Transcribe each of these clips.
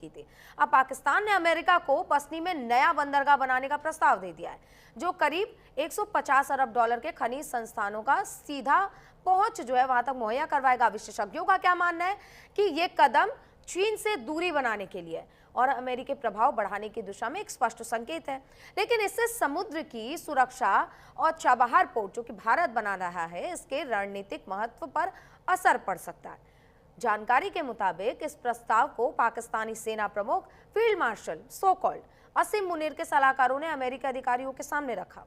की थी। अब पाकिस्तान ने अमेरिका को पसनी में नया बंदरगाह बनाने का प्रस्ताव दे दिया है, जो करीब 150 अरब डॉलर के खनिज संस्थानों का सीधा पहुंच जो है वहां तक मुहैया करवाएगा। विशेषज्ञों का क्या मानना है कि ये कदम चीन से दूरी बनाने के लिए और अमेरिकी प्रभाव बढ़ाने की दिशा में एक स्पष्ट संकेत है। लेकिन इससे समुद्र की सुरक्षा और चाबहार पोर्ट जो कि भारत बना रहा है, इसके रणनीतिक महत्व पर असर पड़ सकता है। जानकारी के मुताबिक इस प्रस्ताव को पाकिस्तानी सेना प्रमुख फील्ड मार्शल सो कॉल्ड असीम मुनीर के सलाहकारों ने अमेरिकी अधिकारियों के सामने रखा।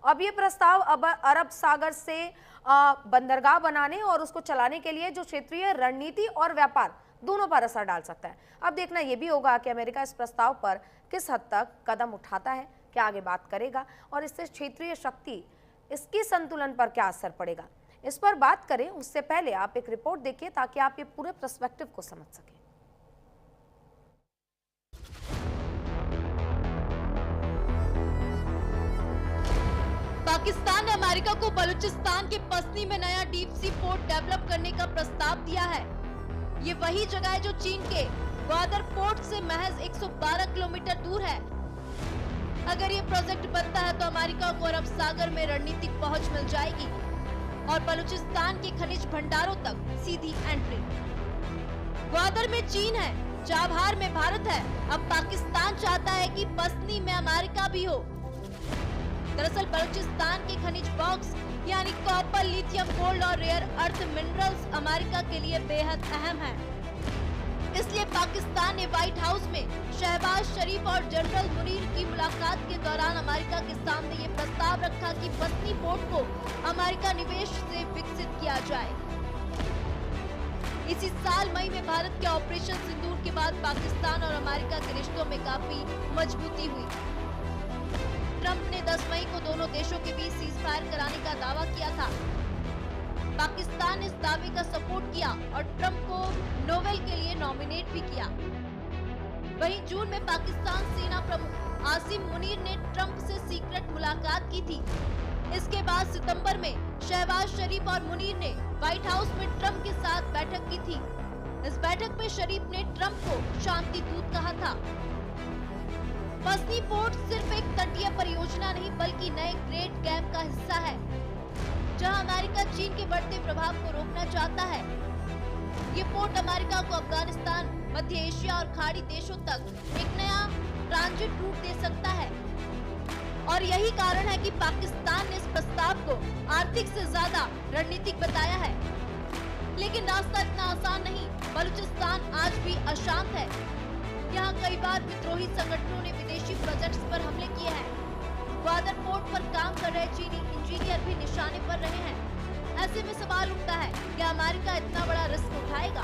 अब ये प्रस्ताव अब अरब सागर से बंदरगाह बनाने और उसको चलाने के लिए जो क्षेत्रीय रणनीति और व्यापार दोनों पर असर डाल सकता है। अब देखना यह भी होगा कि अमेरिका इस प्रस्ताव पर किस हद तक कदम उठाता है, क्या आगे बात करेगा और इससे क्षेत्रीय शक्ति इसकी संतुलन पर क्या असर पड़ेगा। इस पर बात करें उससे पहले आप एक रिपोर्ट देखिए ताकि आप ये पूरे पर्सपेक्टिव को समझ सकें। पाकिस्तान ने अमेरिका को बलूचिस्तान के पसनी में नया डीप सी पोर्ट डेवलप करने का प्रस्ताव दिया है। ये वही जगह है जो चीन के ग्वादर पोर्ट से महज 112 किलोमीटर दूर है। अगर ये प्रोजेक्ट बनता है तो अमेरिका को अरब सागर में रणनीतिक पहुंच मिल जाएगी और बलूचिस्तान के खनिज भंडारों तक सीधी एंट्री। ग्वादर में चीन है, चाबहार में भारत है। अब पाकिस्तान चाहता है कि पसनी में अमेरिका भी हो। दरअसल बलूचिस्तान के खनिज बॉक्स यानी कॉपर, लिथियम, गोल्ड और रेयर अर्थ मिनरल्स अमेरिका के लिए बेहद अहम है। इसलिए पाकिस्तान ने व्हाइट हाउस में शहबाज शरीफ और जनरल मुनीर की मुलाकात के दौरान अमेरिका के सामने ये प्रस्ताव रखा कि पसनी पोर्ट को अमेरिका निवेश से विकसित किया जाए। इसी साल मई में भारत के ऑपरेशन सिंदूर के बाद पाकिस्तान और अमेरिका के रिश्तों में काफी मजबूती हुई। ट्रंप ने 10 मई को दोनों देशों के बीच सीज फायर कराने का दावा किया था। पाकिस्तान ने इस दावे का सपोर्ट किया और ट्रंप को नोबेल के लिए नॉमिनेट भी किया। वहीं जून में पाकिस्तान सेना प्रमुख आसिम मुनीर ने ट्रंप से सीक्रेट मुलाकात की थी। इसके बाद सितंबर में शहबाज शरीफ और मुनीर ने व्हाइट हाउस में ट्रंप के साथ बैठक की थी। इस बैठक में शरीफ ने ट्रंप को शांति दूत कहा था। पसनी पोर्ट सिर्फ एक तटीय परियोजना नहीं बल्कि नए ग्रेट गैप का हिस्सा है, जहां अमेरिका चीन के बढ़ते प्रभाव को रोकना चाहता है। ये पोर्ट अमेरिका को अफगानिस्तान, मध्य एशिया और खाड़ी देशों तक एक नया ट्रांजिट रूट दे सकता है। और यही कारण है कि पाकिस्तान ने इस प्रस्ताव को आर्थिक से ज्यादा रणनीतिक बताया है। लेकिन रास्ता इतना आसान नहीं। बलूचिस्तान आज भी अशांत है। यहाँ कई बार विद्रोही संगठनों ने विदेशी प्रोजेक्ट्स पर हमले किए हैं। ग्वादर पोर्ट पर काम कर रहे चीनी इंजीनियर भी निशाने पर रहे हैं। ऐसे में सवाल उठता है कि अमेरिका इतना बड़ा रिस्क उठाएगा?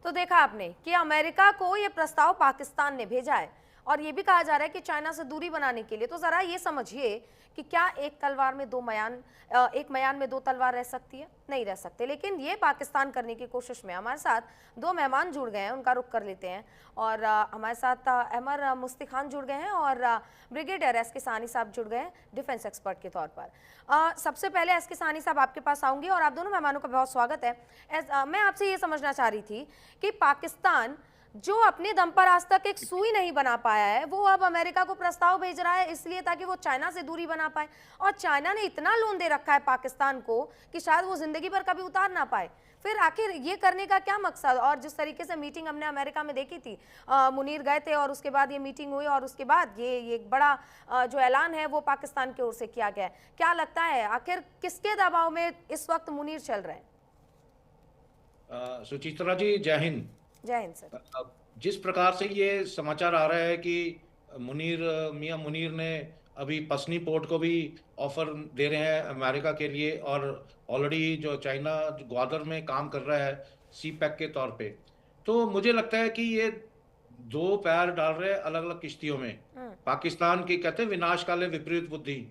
तो देखा आपने कि अमेरिका को यह प्रस्ताव पाकिस्तान ने भेजा है और ये भी कहा जा रहा है कि चाइना से दूरी बनाने के लिए। तो जरा ये समझिए कि क्या एक तलवार में एक मयान में दो तलवार रह सकती है? नहीं रह सकते। लेकिन ये पाकिस्तान करने की कोशिश में हमारे साथ दो मेहमान जुड़ गए हैं, उनका रुख कर लेते हैं। और हमारे साथ अहमर मुफ्ती खान जुड़ गए हैं और ब्रिगेडियर एस के सानी साहब जुड़ गए हैं डिफेंस एक्सपर्ट के तौर पर। सबसे पहले एस के सानी साहब आपके पास आऊंगी और आप दोनों मेहमानों का बहुत स्वागत है। मैं आपसे ये समझना चाह रही थी कि पाकिस्तान जो अपने दम पर आज तक एक सुई नहीं बना पाया है, वो अब अमेरिका को प्रस्ताव भेज रहा है इसलिए ताकि वो चाइना से दूरी बना पाए। और चाइना ने इतना लोन दे रखा है पाकिस्तान को कि शायद वो जिंदगी भर कभी उतार ना पाए। फिर आखिर ये करने का क्या मकसद? और जिस तरीके से मीटिंग हमने अमेरिका में देखी थी, मुनीर गए थे और उसके बाद ये मीटिंग हुई और उसके बाद ये एक बड़ा जो ऐलान है वो पाकिस्तान की ओर से किया गया है। क्या लगता है आखिर किसके दबाव में इस वक्त मुनीर चल रहे हैं? सुचित्रा जी, जय हिंद। जय हिंद सर। जिस प्रकार से ये समाचार आ रहा है कि मियां मुनीर ने अभी पसनी पोर्ट को भी ऑफर दे रहे हैं अमेरिका के लिए और ऑलरेडी जो चाइना ग्वादर में काम कर रहा है सी पैक के तौर पे, तो मुझे लगता है कि ये दो पैर डाल रहे हैं अलग अलग किश्तियों में। पाकिस्तान की कहते हैं विनाश काले विपरीत बुद्धि।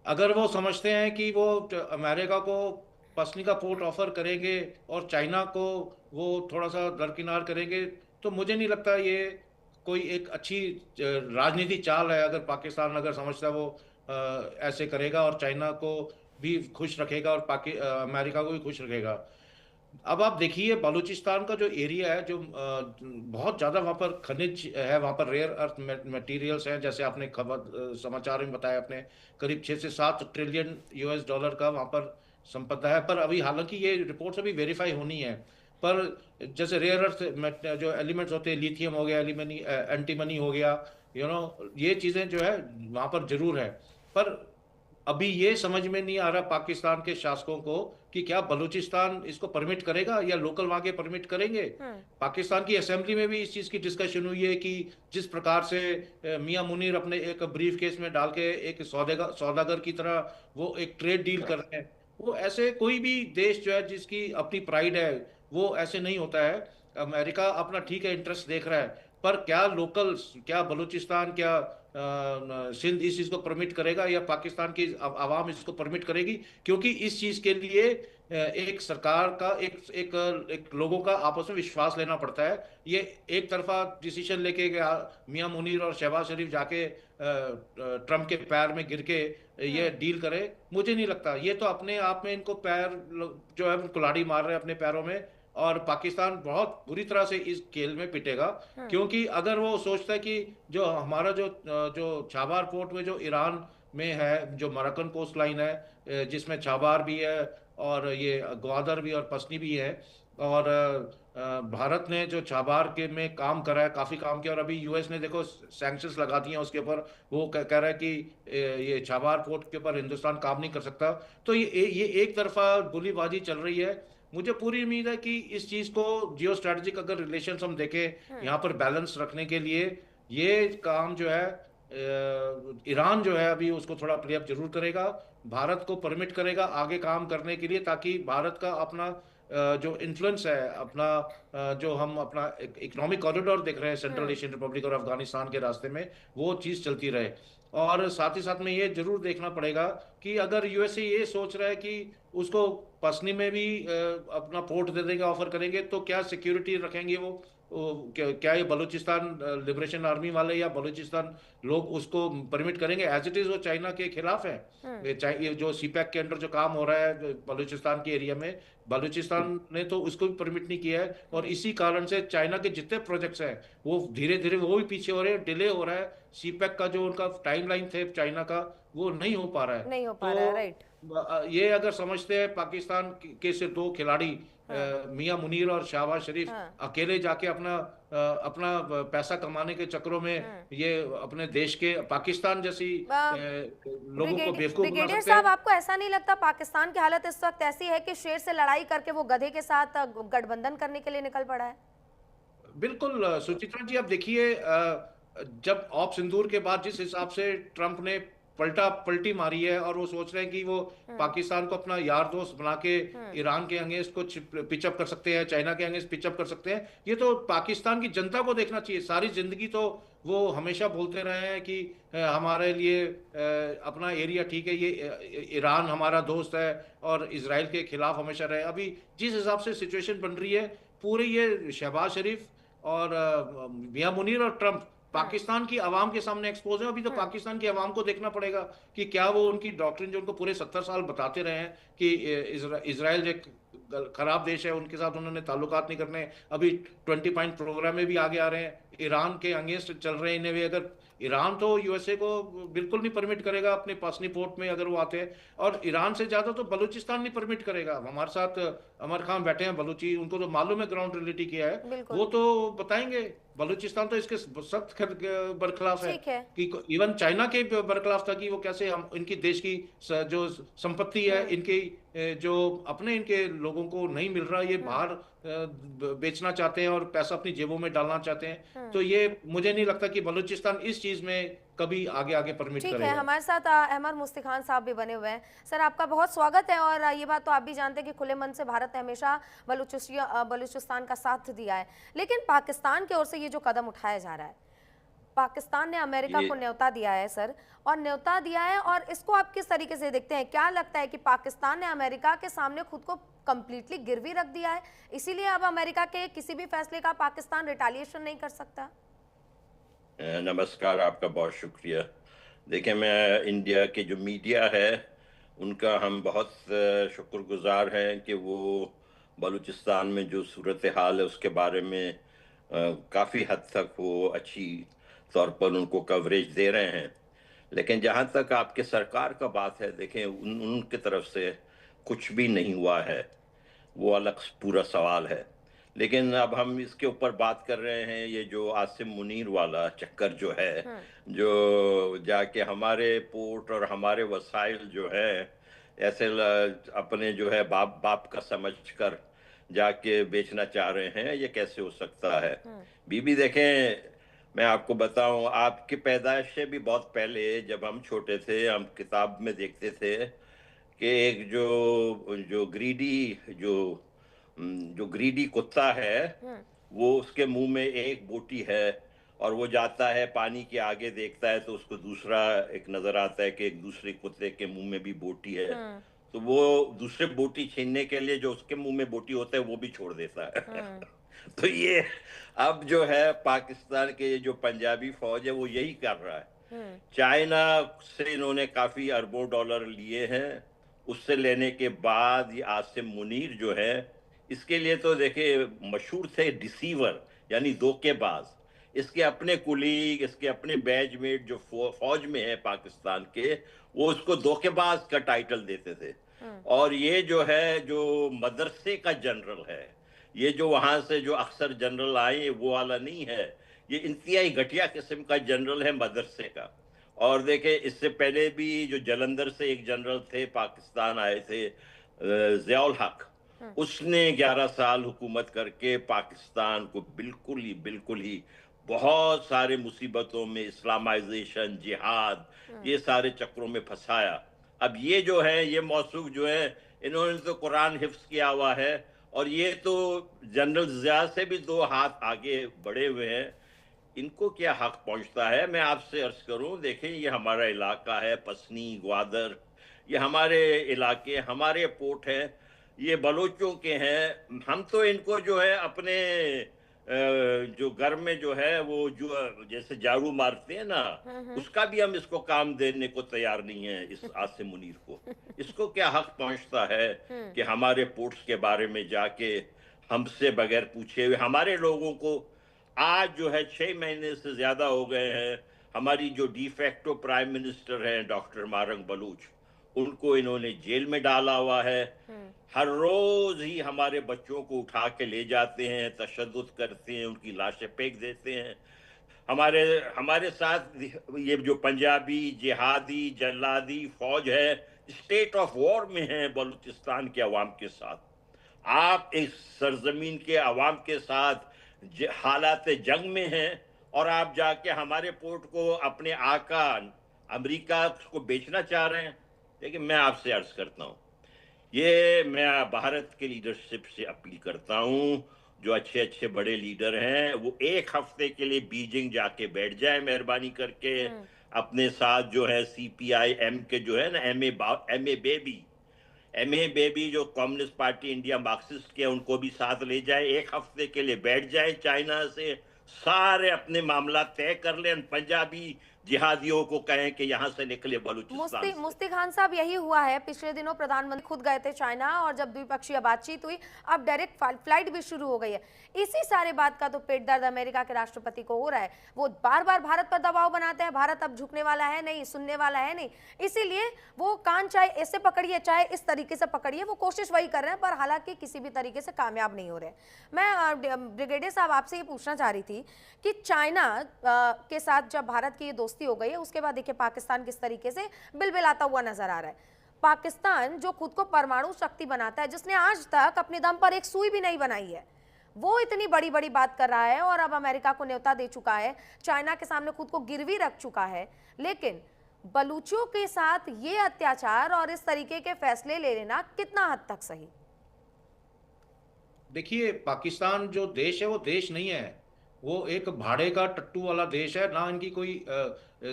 अगर वो समझते हैं कि वो अमेरिका को पसनी का पोर्ट ऑफर करेंगे और चाइना को वो थोड़ा सा दरकिनार करेंगे, तो मुझे नहीं लगता ये कोई एक अच्छी राजनीति चाल है। अगर पाकिस्तान अगर समझता है वो ऐसे करेगा और चाइना को भी खुश रखेगा और अमेरिका को भी खुश रखेगा। अब आप देखिए बलूचिस्तान का जो एरिया है, जो बहुत ज़्यादा वहाँ पर खनिज है, वहाँ पर रेयर अर्थ मटेरियल्स हैं, जैसे आपने खबर समाचार में बताया आपने, करीब 6 से 7 ट्रिलियन यूएस डॉलर का वहाँ पर संपदा है। पर अभी हालांकि ये रिपोर्ट्स अभी वेरीफाई होनी है, पर जैसे रेयर अर्थ जो एलिमेंट्स होते हैं, लिथियम हो गया, एलिमनी एंटीमनी हो गया, ये चीज़ें जो है वहाँ पर जरूर है। पर अभी ये समझ में नहीं आ रहा पाकिस्तान के शासकों को कि क्या बलूचिस्तान इसको परमिट करेगा या लोकल वहां के परमिट करेंगे। हम्म। पाकिस्तान की असेंबली में भी इस चीज की डिस्कशन हुई है कि जिस प्रकार से मियां मुनीर अपने एक ब्रीफ केस में डाल के एक सौदागर की तरह वो एक ट्रेड डील कर रहे हैं, वो ऐसे कोई भी देश जो है जिसकी अपनी प्राइड है वो ऐसे नहीं होता है। अमेरिका अपना ठीक है इंटरेस्ट देख रहा है, पर क्या लोकल्स, क्या बलूचिस्तान, क्या सिंध इस चीज को परमिट करेगा या पाकिस्तान की आवाम इसको परमिट करेगी? क्योंकि इस चीज के लिए एक सरकार का एक लोगों का आपस में विश्वास लेना पड़ता है। ये एक तरफा डिसीजन लेके गया मियां मुनीर और शहबाज शरीफ जाके ट्रम्प के पैर में गिर के ये डील करे, मुझे नहीं लगता। ये तो अपने आप में इनको पैर जो है कुल्हाड़ी मार रहे हैं अपने पैरों में, और पाकिस्तान बहुत बुरी तरह से इस खेल में पिटेगा। क्योंकि अगर वो सोचता है कि जो हमारा जो छाबार पोर्ट में जो ईरान में है, जो मरकन कोस्ट लाइन है, जिसमें छाबार भी है और ये ग्वादर भी और पसनी भी है, और भारत ने जो छाबार के में काम करा है, काफी काम किया, और अभी यूएस ने देखो सैंक्शंस लगा दिए हैं उसके ऊपर। वो कह रहा है कि ये छाबार पोर्ट के ऊपर हिंदुस्तान काम नहीं कर सकता। तो ये एक तरफा गोलीबाजी चल रही है। मुझे पूरी उम्मीद है कि इस चीज को जियो स्ट्रेटेजिक अगर रिलेशंस हम देखें यहाँ पर बैलेंस रखने के लिए, ये काम जो है ईरान जो है अभी उसको थोड़ा प्ले अप जरूर करेगा, भारत को परमिट करेगा आगे काम करने के लिए, ताकि भारत का अपना जो इन्फ्लुएंस है, अपना जो हम अपना इकोनॉमिक कॉरिडोर देख रहे हैं सेंट्रल एशियन रिपब्लिक और अफगानिस्तान के रास्ते में, वो चीज चलती रहे। और साथ ही साथ में ये जरूर देखना पड़ेगा कि अगर यूएसए ये सोच रहा है कि उसको पसनी में भी अपना पोर्ट दे देंगे, ऑफर करेंगे, तो क्या सिक्योरिटी रखेंगे क्या ये बलूचिस्तान लिबरेशन आर्मी वाले या बलूचिस्तान लोग उसको परमिट करेंगे? एज इट इज वो चाइना के खिलाफ है। ये जो सीपैक के अंडर जो काम हो रहा है बलूचिस्तान के एरिया में, बलूचिस्तान ने तो उसको भी परमिट नहीं किया है, और इसी कारण से चाइना के जितने प्रोजेक्ट्स हैं वो धीरे धीरे वो भी पीछे हो रहे हैं, डिले हो रहा है। सीपैक का जो उनका टाइमलाइन थे चाइना का, वो नहीं हो पा रहा है। नहीं हो पा रहा है, राइट। ये अगर समझते हैं पाकिस्तान के सिर्फ दो खिलाड़ी मियां मुनीर और शहबाज शरीफ अकेले जाके अपना पैसा कमाने के चक्करों में ये अपने देश के पाकिस्तान जैसी लोगों को बेवकूफ बना ब्रिगेडियर सकते हैं। साहब, आपको ऐसा नहीं लगता पाकिस्तान की हालत इस वक्त ऐसी है कि शेर से लड़ाई करके वो गधे के साथ गठबंधन करने के लिए निकल पड़ा है? बिल्कुल सुचित्रा जी, आप देखिए जब ऑप सिंदूर के बाद जिस हिसाब से ट्रंप ने पलटी मारी है, और वो सोच रहे हैं कि वो पाकिस्तान को अपना यार दोस्त बना के ईरान के अगेंस्ट को पिचअप कर सकते हैं, चाइना के अगेंस्ट पिचअप कर सकते हैं, ये तो पाकिस्तान की जनता को देखना चाहिए। सारी जिंदगी तो वो हमेशा बोलते रहे हैं कि हमारे लिए अपना एरिया ठीक है, ये ईरान हमारा दोस्त है, और इसराइल के खिलाफ हमेशा रहे। अभी जिस हिसाब से सिचुएशन बन रही है, पूरे ये शहबाज शरीफ और मियां मुनीर और ट्रंप पाकिस्तान की आवाम के सामने एक्सपोज है। अभी तो पाकिस्तान की आवाम को देखना पड़ेगा कि क्या वो उनकी डॉक्ट्रिन जो उनको पूरे 70 साल बताते रहे हैं कि इसराइल एक खराब देश है, उनके साथ उन्होंने ताल्लुकात नहीं करने, अभी 20 पॉइंट प्रोग्राम में भी आगे आ रहे हैं, ईरान के अगेंस्ट चल रहे हैं। इन्हें भी अगर ईरान तो यूएसए को बिल्कुल नहीं परमिट करेगा अपने पासनी पोर्ट में अगर वो आते हैं, और ईरान से ज्यादा तो बलूचिस्तान नहीं परमिट करेगा। हमारे साथ अमर खान बैठे हैं बलूची, उनको तो मालूम है ग्राउंड रियलिटी क्या है, वो तो बताएंगे। बलूचिस्तान तो इसके सख्त बरखिलाफ है कि इवन चाइना के बरखिलाफ था कि वो कैसे हम इनकी देश की जो संपत्ति है, इनकी जो अपने इनके लोगों को नहीं मिल रहा, ये बाहर बेचना चाहते हैं और पैसा अपनी जेबों में डालना चाहते हैं। तो ये मुझे नहीं लगता कि बलूचिस्तान इस चीज में कभी आगे परमिट करेगा। ठीक है, हमारे साथ अहमद मुस्तिखान साहब भी बने हुए हैं। सर, आपका बहुत स्वागत है। और ये बात तो आप भी जानते हैं कि खुले मन से भारत ने हमेशा बलूचिस्तान का साथ दिया है, लेकिन पाकिस्तान की ओर से ये जो कदम उठाया जा रहा है, पाकिस्तान ने अमेरिका को न्योता दिया है सर, और न्योता दिया है, और इसको आप किस तरीके से देखते हैं? क्या लगता है कि पाकिस्तान ने अमेरिका के सामने खुद को कंप्लीटली गिरवी रख दिया है, इसीलिए अब अमेरिका के किसी भी फैसले का पाकिस्तान रिटालिएशन नहीं कर सकता? नमस्कार, आपका बहुत शुक्रिया। देखिए, मैं इंडिया के जो मीडिया है उनका हम बहुत शुक्रगुजार हैं कि वो बलूचिस्तान में जो सूरत हाल है उसके बारे में काफ़ी हद तक वो अच्छी तौर पर उनको कवरेज दे रहे हैं। लेकिन जहाँ तक आपके सरकार का बात है, देखें उनकी तरफ से कुछ भी नहीं हुआ है, वो अलग पूरा सवाल है। लेकिन अब हम इसके ऊपर बात कर रहे हैं, ये जो आसिम मुनीर वाला चक्कर जो है, जो जाके हमारे पोर्ट और हमारे वसाइल जो है ऐसे अपने जो है बाप बाप का समझकर जाके बेचना चाह रहे हैं, ये कैसे हो सकता है? बीबी देखें, मैं आपको बताऊं, आपकी पैदाइश से भी बहुत पहले जब हम छोटे थे, हम किताब में देखते थे कि एक जो जो ग्रीडी जो ग्रीडी कुत्ता है, वो उसके मुंह में एक बोटी है और वो जाता है पानी के आगे, देखता है तो उसको दूसरा एक नजर आता है कि एक दूसरे कुत्ते के मुंह में भी बोटी है, तो वो दूसरे बोटी छीनने के लिए जो उसके मुंह में बोटी होता है वो भी छोड़ देता है। तो ये अब जो है पाकिस्तान के ये जो पंजाबी फौज है वो यही कर रहा है। चाइना से इन्होंने काफी अरबों डॉलर लिए हैं, उससे लेने के बाद ये आसिम मुनीर जो है, इसके लिए तो देखिए मशहूर थे डिसीवर, यानी धोखेबाज। इसके अपने कुलीग, इसके अपने बैचमेट जो फौज में है पाकिस्तान के, वो उसको धोखेबाज का टाइटल देते थे। और ये जो है जो मदरसे का जनरल है, ये जो वहां से जो अक्सर जनरल आए वो वाला नहीं है, ये इंतहाई घटिया किस्म का जनरल है मदरसे का। और देखे इससे पहले भी जो जलंधर से एक जनरल थे पाकिस्तान आए थे, ज़ियाउल हक, उसने 11 साल हुकूमत करके पाकिस्तान को बिल्कुल ही बहुत सारे मुसीबतों में, इस्लामाइजेशन, जिहाद, ये सारे चक्रों में फंसाया। अब ये जो है, ये मौसूफ जो है, इन्होंने तो कुरान हिफ्ज किया हुआ है और ये तो जनरल ज़िया से भी 2 हाथ आगे बढ़े हुए हैं। इनको क्या हक पहुंचता है? मैं आपसे अर्ज करूं, देखें ये हमारा इलाका है, पसनी, ग्वादर, ये हमारे इलाके, हमारे पोर्ट है, ये बलोचों के हैं। हम तो इनको जो है अपने जो घर में जो है वो जो जैसे झाड़ू मारते हैं ना, उसका भी हम इसको काम देने को तैयार नहीं है इस आसिम मुनीर को। इसको क्या हक पहुंचता है कि हमारे पोर्ट्स के बारे में जाके हमसे बगैर पूछे हुए हमारे लोगों को, आज जो है 6 महीने से ज्यादा हो गए हैं, हमारी जो डिफेक्टो प्राइम मिनिस्टर हैं डॉक्टर मारंग बलूच, उनको इन्होंने जेल में डाला हुआ है। हर रोज ही हमारे बच्चों को उठा के ले जाते हैं, तशद्दुद करते हैं, उनकी लाशें फेंक देते हैं। हमारे साथ ये जो पंजाबी जिहादी जल्लादी फौज है, स्टेट ऑफ वॉर में है बलूचिस्तान के अवाम के साथ। आप इस सरजमीन के अवाम के साथ हालात जंग में हैं और आप जाके हमारे पोर्ट को अपने आका अमेरिका को बेचना चाह रहे हैं। लेकिन मैं आपसे अर्ज करता हूं, ये मैं भारत के लीडरशिप से अपील करता हूं, जो अच्छे अच्छे बड़े लीडर हैं वो 1 हफ्ते के लिए बीजिंग जाके बैठ जाए मेहरबानी करके। अपने साथ जो है CPI-M के जो है ना MA बेबी जो कम्युनिस्ट पार्टी इंडिया मार्क्सिस्ट के, उनको भी साथ ले जाए, 1 हफ्ते के लिए बैठ जाए, चाइना से सारे अपने मामला तय कर लें, पंजाबी जिहादियों को कहें कि यहाँ से निकले बलूचिस्तान से। मुफ्ती खान साहब, यही हुआ है। पिछले दिनों प्रधानमंत्री खुद गए थे चाइना और जब द्विपक्षीय बातचीत हुई, अब डायरेक्ट फ्लाइट भी शुरू हो गई है। इसी सारे बात का तो पेट दर्द अमेरिका के राष्ट्रपति को हो रहा है। वो बार बार भारत पर दबाव बनाते हैं, भारत अब झुकने वाला है नहीं, सुनने वाला है नहीं, इसीलिए वो कान चाहे ऐसे पकड़िए चाहे इस तरीके से पकड़िए, वो कोशिश वही कर रहे हैं, पर हालांकि किसी भी तरीके से कामयाब नहीं हो रहे। मैं ब्रिगेडियर साहब आपसे ये पूछना चाह रही थी कि चाइना के साथ जब भारत की ये दोस्ती हो गई है, उसके बाद देखिए पाकिस्तान किस तरीके से बिलबिलाता हुआ नजर आ रहा है। पाकिस्तान जो खुद को परमाणु शक्ति बनाता है, जिसने आज तक अपने दम पर एक सुई भी नहीं बनाई है, वो इतनी बड़ी बड़ी बात कर रहा है और अब अमेरिका को न्योता दे चुका है, चाइना के सामने खुद को गिरवी रख चुका है। लेकिन बलूचियों के साथ ये अत्याचार और इस तरीके के फैसले ले लेना कितना हद तक सही? देखिए, पाकिस्तान जो देश है वो देश नहीं है, वो एक भाड़े का टट्टू वाला देश है। ना इनकी कोई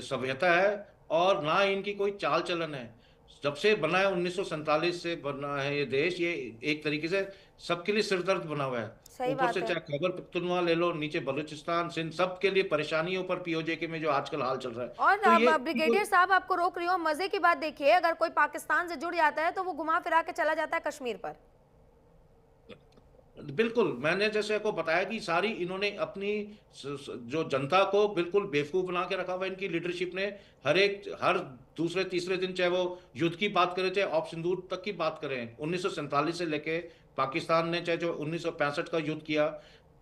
सभ्यता है और ना इनकी कोई चाल चलन है। जब से बना है 1947 से बना है ये देश, ये एक तरीके से सबके लिए सिरदर्द बना हुआ है। ऊपर से चाहे खैबर पख्तूनख्वा ले लो, नीचे बलूचिस्तान, सिंध, सबके लिए परेशानियों पर POJ में जो आजकल हाल चल रहा है। और तो ब्रिगेडियर साहब, आपको रोक रही हूँ, मजे की बात देखिए, अगर कोई पाकिस्तान से जुड़ जाता है तो वो घुमा फिरा के चला जाता है कश्मीर पर। बिल्कुल, मैंने जैसे आपको बताया कि सारी इन्होंने अपनी जो जनता को बिल्कुल बेवकूफ़ बना के रखा हुआ है इनकी लीडरशिप ने। हर दूसरे तीसरे दिन चाहे वो युद्ध की बात करें, चाहे ऑप सिंदूर तक की बात करें, 1947 से लेके पाकिस्तान ने चाहे जो 1965 का युद्ध किया,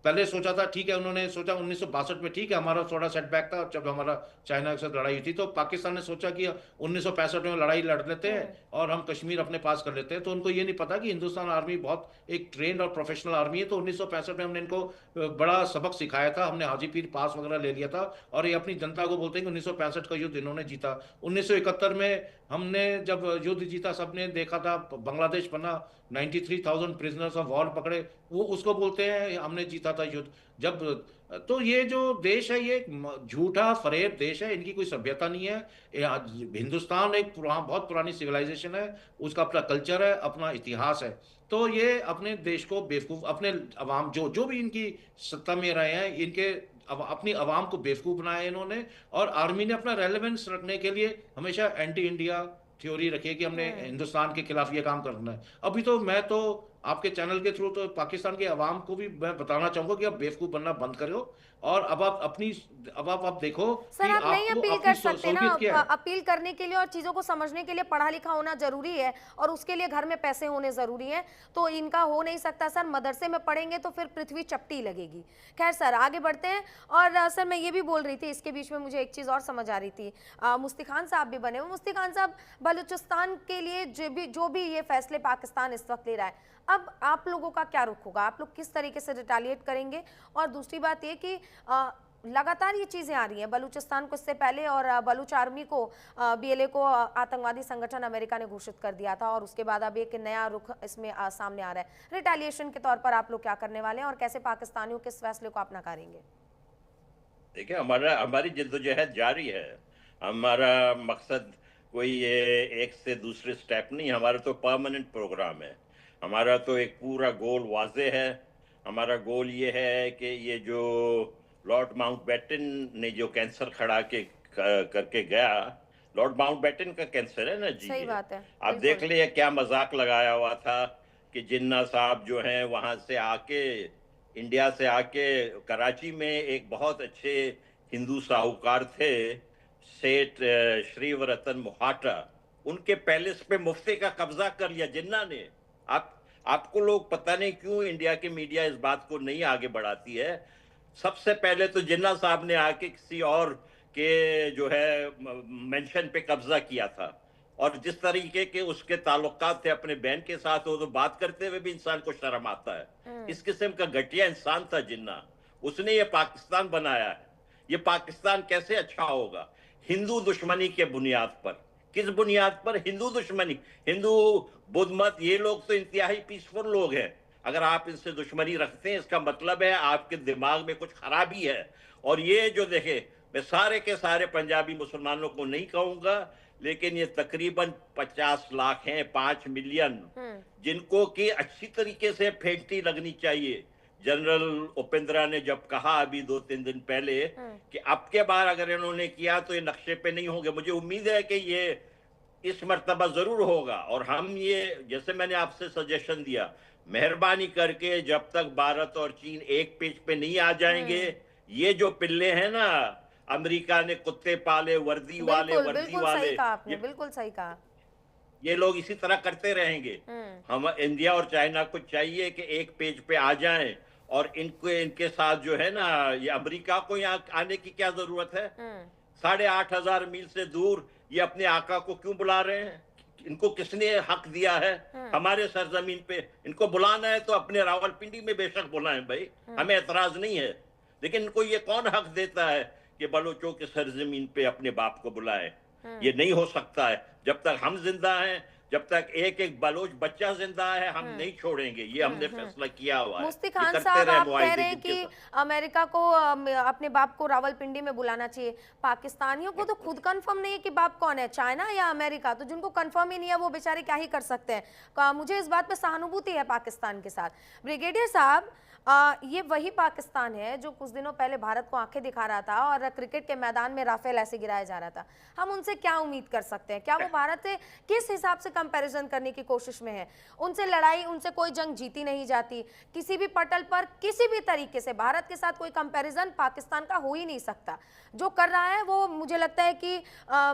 पहले सोचा था ठीक है, उन्होंने सोचा 1962 में ठीक है, हमारा थोड़ा सेटबैक था जब हमारा चाइना के साथ लड़ाई हुई थी, तो पाकिस्तान ने सोचा कि 1965 में लड़ाई लड़ लेते हैं और हम कश्मीर अपने पास कर लेते हैं। तो उनको ये नहीं पता कि हिंदुस्तान आर्मी बहुत एक ट्रेन्ड और प्रोफेशनल आर्मी है। तो 1965 में हमने इनको बड़ा सबक सिखाया था, हमने हाजीपीर पास वगैरह ले लिया था और ये अपनी जनता को बोलते हैं कि 1965 का युद्ध इन्होंने जीता। 1971 में हमने जब युद्ध जीता, सबने देखा था, बांग्लादेश बना, 93,000 प्रिजनर्स ऑफ वॉर पकड़े, वो उसको बोलते हैं हमने जीता था युद्ध। जब तो ये जो देश है ये झूठा फरेब देश है, इनकी कोई सभ्यता नहीं है। हिंदुस्तान एक बहुत पुरानी सिविलाइजेशन है, उसका अपना कल्चर है, अपना इतिहास है। तो ये अपने देश को बेवकूफ, अपने अवाम जो जो भी इनकी सत्ता में रहे हैं, इनके अपनी अवाम को बेवकूफ बनाया है इन्होंने। और आर्मी ने अपना रेलेवेंस रखने के लिए हमेशा एंटी इंडिया थ्योरी रखी है कि हमने हिंदुस्तान के खिलाफ ये काम करना है। अभी तो मैं तो आपके चैनल के थ्रू तो पाकिस्तान के अवाम को भी मैं बताना चाहूंगा कि आप बेवकूफ बनना बंद करो और अब आप देखो सर, कि आप नहीं आपको अपील अपनी कर सकते ना। सहूलियत क्या है। अपील करने के लिए और चीजों को समझने के लिए पढ़ा लिखा होना जरूरी है और उसके लिए घर में पैसे होने जरूरी है। तो इनका हो नहीं सकता सर, मदरसे में पढ़ेंगे तो फिर पृथ्वी चपटी लगेगी। खैर सर, आगे बढ़ते हैं। और सर, मैं ये भी बोल रही थी, इसके बीच में मुझे एक चीज और समझ आ रही थी। मुफ्ती खान साहब भी बने हुए। मुफ्ती खान साहब, बलूचिस्तान के लिए जो भी ये फैसले पाकिस्तान इस वक्त ले रहा है, अब आप लोगों का क्या रुख होगा? आप लोग किस तरीके से रिटालिएट करेंगे? और दूसरी बात ये कि लगातार ये चीजें आ रही हैं, बलूचिस्तान को इससे पहले और बलूच आर्मी को, बीएलए को आतंकवादी संगठन अमेरिका ने घोषित कर दिया था और उसके बाद अब एक नया रुख इसमें सामने आ रहा है। रिटालिएशन के तौर पर आप लोग क्या करने वाले हैं और कैसे पाकिस्तानियों के इस फैसले को आप नकारेंगे? देखिए, हमारी जद्दोजहद जारी है। हमारा मकसद कोई ये एक से दूसरे स्टेप नहीं, हमारा तो परमानेंट प्रोग्राम है। हमारा तो एक पूरा गोल वाजे है। हमारा गोल ये है कि ये जो लॉर्ड माउंटबेटन ने जो कैंसर खड़ा के करके गया, लॉर्ड माउंटबेटन का कैंसर है ना जी, सही बात है, आप बिल्कुल। देख लिए क्या मजाक लगाया हुआ था कि जिन्ना साहब जो हैं वहां से आके, इंडिया से आके, कराची में एक बहुत अच्छे हिंदू साहूकार थे, सेठ श्रीवरतन मोहाटा, उनके पैलेस पे मुफ्ती का कब्जा कर लिया जिन्ना ने। आपको लोग पता नहीं क्यों इंडिया के मीडिया इस बात को नहीं आगे बढ़ाती है। सबसे पहले तो जिन्ना साहब ने आके किसी और के जो है मेंशन पे कब्जा किया था, और जिस तरीके के उसके ताल्लुकात थे अपने बहन के साथ, वो तो बात करते हुए भी इंसान को शर्म आता है। इस किस्म का घटिया इंसान था जिन्ना। उसने ये पाकिस्तान बनाया है। ये पाकिस्तान कैसे अच्छा होगा? हिंदू दुश्मनी के बुनियाद पर। किस बुनियाद पर? हिंदू दुश्मनी। हिंदू, बुद्ध मत, ये लोग तो इंतहाई पीसफुल लोग हैं। अगर आप इनसे दुश्मनी रखते हैं, इसका मतलब है आपके दिमाग में कुछ खराबी है। और ये जो देखे, मैं सारे के सारे पंजाबी मुसलमानों को नहीं कहूंगा, लेकिन ये तकरीबन 50 लाख हैं, 5 मिलियन, जिनको कि अच्छी तरीके से फेंटी लगनी चाहिए। जनरल उपेंद्रा ने जब कहा अभी 2-3 दिन पहले कि अब के बार अगर इन्होंने किया तो ये नक्शे पे नहीं होंगे, मुझे उम्मीद है कि ये इस मर्तबा जरूर होगा। और हम ये, जैसे मैंने आपसे सजेशन दिया, मेहरबानी करके जब तक भारत और चीन एक पेज पे नहीं आ जाएंगे, ये जो पिल्ले हैं ना, अमेरिका ने कुत्ते पाले, वर्दी वाले, बिल्कुल सही कहा आपने, बिल्कुल सही कहा। ये लोग इसी तरह करते रहेंगे। हम इंडिया और चाइना को चाहिए कि एक पेज पे आ जाएं, और इनके साथ जो है ना, ये अमेरिका को यहाँ आने की क्या जरूरत है? 8,500 मील से दूर ये अपने आका को क्यों बुला रहे हैं? इनको किसने हक दिया है हमारे सरजमीन पे? इनको बुलाना है तो अपने रावलपिंडी में बेशक बुलाएं भाई, हमें एतराज नहीं है। लेकिन इनको ये कौन हक देता है कि बलोचों के सरजमीन पे अपने बाप को बुलाए? ये नहीं हो सकता है। जब तक हम जिंदा हैं, जब तक एक एक बलोच बच्चा जिंदा है, हम नहीं छोड़ेंगे। ये हमने फैसला किया हुआ है। मुफ्ती खान साहब, आप कह रहे हैं कि अमेरिका को अपने बाप को रावलपिंडी में बुलाना चाहिए। पाकिस्तानियों को तो खुद कंफर्म नहीं है कि बाप कौन है, चाइना या अमेरिका। तो जिनको कंफर्म ही नहीं है वो बेचारे क्या ही कर सकते हैं। मुझे इस बात पे सहानुभूति है पाकिस्तान के साथ। ब्रिगेडियर साहब, ये वही पाकिस्तान है जो कुछ दिनों पहले भारत को आंखें दिखा रहा था और क्रिकेट के मैदान में राफेल ऐसे गिराया जा रहा था। हम उनसे क्या उम्मीद कर सकते हैं? क्या वो भारत से किस हिसाब से कंपैरिजन करने की कोशिश में है। उनसे लड़ाई, उनसे कोई जंग जीती नहीं जाती। किसी भी पटल पर किसी भी तरीके से भारत के साथ कोई कंपैरिजन पाकिस्तान का हो ही नहीं सकता। जो कर रहा है वो मुझे लगता है कि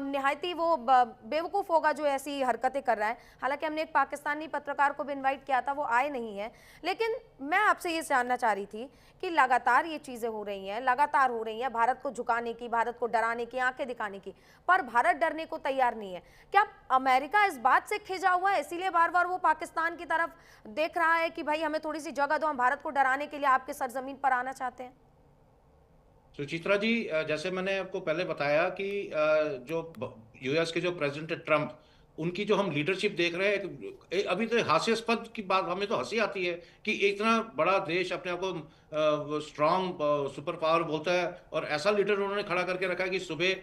निहायती वो बेवकूफ़ होगा जो ऐसी हरकतें कर रहा है। हालांकि हमने एक पाकिस्तानी पत्रकार को भी इन्वाइट किया था, वो आए नहीं है। लेकिन मैं आपसे ये जानना चाह रही थी कि लगातार ये चीज़ें हो रही हैं, लगातार हो रही हैं, भारत को झुकाने की, भारत को डराने की, आंखें दिखाने की, पर भारत डरने को तैयार नहीं है। क्या अमेरिका इस बात से खिंचा हुआ है, इसीलिए बार बार वो पाकिस्तान की तरफ देख रहा है कि भाई हमें थोड़ी सी जगह दो, हम भारत को डराने के लिए आपके सरजमीन पर आना चाहते हैं? सुचित्रा जी, जैसे मैंने आपको पहले बताया कि जो यूएस के जो प्रेसिडेंट है ट्रम्प, उनकी जो हम लीडरशिप देख रहे हैं, अभी तो हास्यास्पद की बात, हमें तो हंसी आती है कि इतना बड़ा देश अपने आप को स्ट्रांग सुपर पावर बोलता है, और ऐसा लीडर उन्होंने खड़ा करके रखा है कि सुबह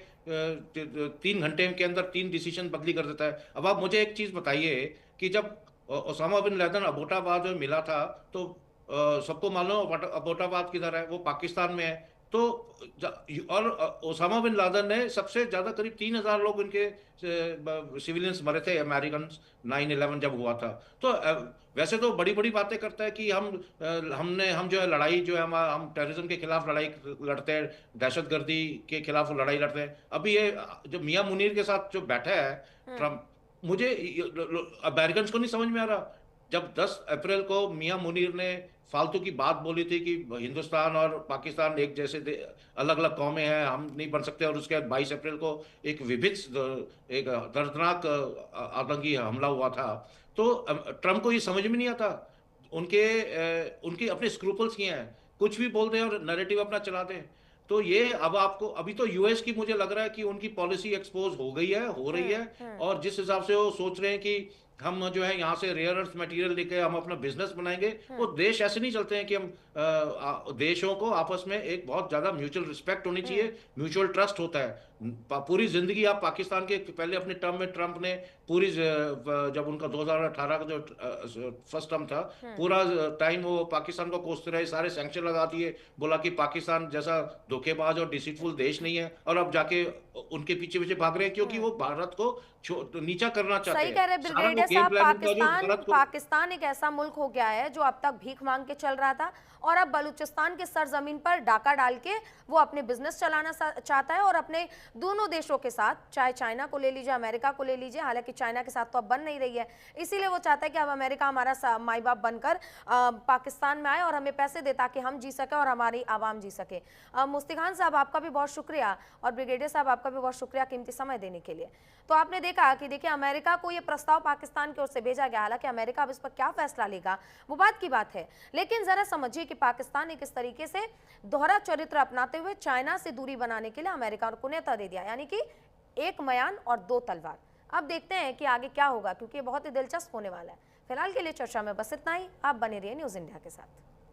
3 घंटे के अंदर 3 डिसीजन बदली कर देता है। अब आप मुझे एक चीज़ बताइए कि जब ओसामा बिन लादेन अबोटाबाद में मिला था, तो सबको मालूम अबोटाबाद किधर है, वो पाकिस्तान में है। तो और ओसामा बिन लादेन ने सबसे ज्यादा करीब 3,000 लोग इनके सिविलियंस मरे थे, अमेरिकन 9/11 जब हुआ था। तो वैसे तो बड़ी बड़ी बातें करता है कि हम जो है लड़ाई जो है हम टेररिज्म के खिलाफ लड़ाई लड़ते हैं, दहशतगर्दी के खिलाफ लड़ाई लड़ते हैं। अभी ये जो मियां मुनीर के साथ जो बैठा है ट्रम्प, मुझे अमेरिकन को नहीं समझ में आ रहा। जब 10 अप्रैल को मियां मुनीर ने फालतू की बात बोली थी कि हिंदुस्तान और पाकिस्तान एक जैसे अलग अलग कौमें हैं, हम नहीं बन सकते, और उसके बाद 22 अप्रैल को एक एक दर्दनाक आतंकी हमला हुआ था, तो ट्रम्प को ये समझ में नहीं आता। उनके अपने स्क्रूपल्स किए हैं, कुछ भी बोल दें और नैरेटिव अपना चला दें। तो ये अब आपको अभी तो यूएस की मुझे लग रहा है कि उनकी पॉलिसी एक्सपोज हो गई है, हो रही है, और जिस हिसाब से वो सोच रहे हैं कि हम जो है यहाँ से रेयर अर्थ मटेरियल लेके हम अपना बिजनेस बनाएंगे, वो देश ऐसे नहीं चलते हैं कि हम देशों को आपस में एक बहुत ज्यादा म्यूचुअल रिस्पेक्ट होनी चाहिए, म्यूचुअल ट्रस्ट होता है। पूरी जिंदगी आप पाकिस्तान के पहले अपने टर्म में ट्रम्प ने पूरी जब उनका 2018 का जो फर्स्ट टर्म था, पूरा टाइम वो पाकिस्तान को कोसते रहे, सारे सैंक्शन लगा दिए, बोला कि पाकिस्तान जैसा धोखेबाज और डिसीटफुल देश नहीं है, और अब जाके उनके पीछे पीछे भाग रहे हैं क्योंकि वो भारत को नीचा करना चाहते हैं। सही कह रहे ब्रिगेडियर साहब, पाकिस्तान एक ऐसा मुल्क हो गया है जो अब तक भीख मांग के चल रहा था, और अब बलूचिस्तान के सरजमीन पर डाका डाल के वो अपने बिजनेस चलाना चाहता है, और अपने दोनों देशों के साथ, चाहे चाइना को ले लीजिए, अमेरिका को ले लीजिए, हालांकि चाइना के साथ तो अब बन नहीं रही है, इसीलिए वो चाहता है कि अब अमेरिका हमारा माई बाप बनकर पाकिस्तान में आए और हमें पैसे दे ताकि हम जी सके और हमारी आवाम जी सके। मुफ्ती खान साहब, आपका भी बहुत शुक्रिया, और ब्रिगेडियर साहब आपका भी बहुत शुक्रिया कीमती समय देने के लिए। तो आपने देखा कि देखिए, अमेरिका को ये प्रस्ताव पाकिस्तान की ओर से भेजा गया, हालांकि अमेरिका अब इस पर क्या फैसला लेगा वो बात की बात है, लेकिन जरा समझिए कि पाकिस्तान ने किस तरीके से दोहरा चरित्र अपनाते हुए चाइना से दूरी बनाने के लिए अमेरिका को न्योता दे दिया, यानी कि एक म्यान और दो तलवार। अब देखते हैं कि आगे क्या होगा, क्योंकि ये बहुत ही दिलचस्प होने वाला है। फिलहाल के लिए चर्चा में बस इतना ही। आप बने रहिए न्यूज़ इंडिया के साथ।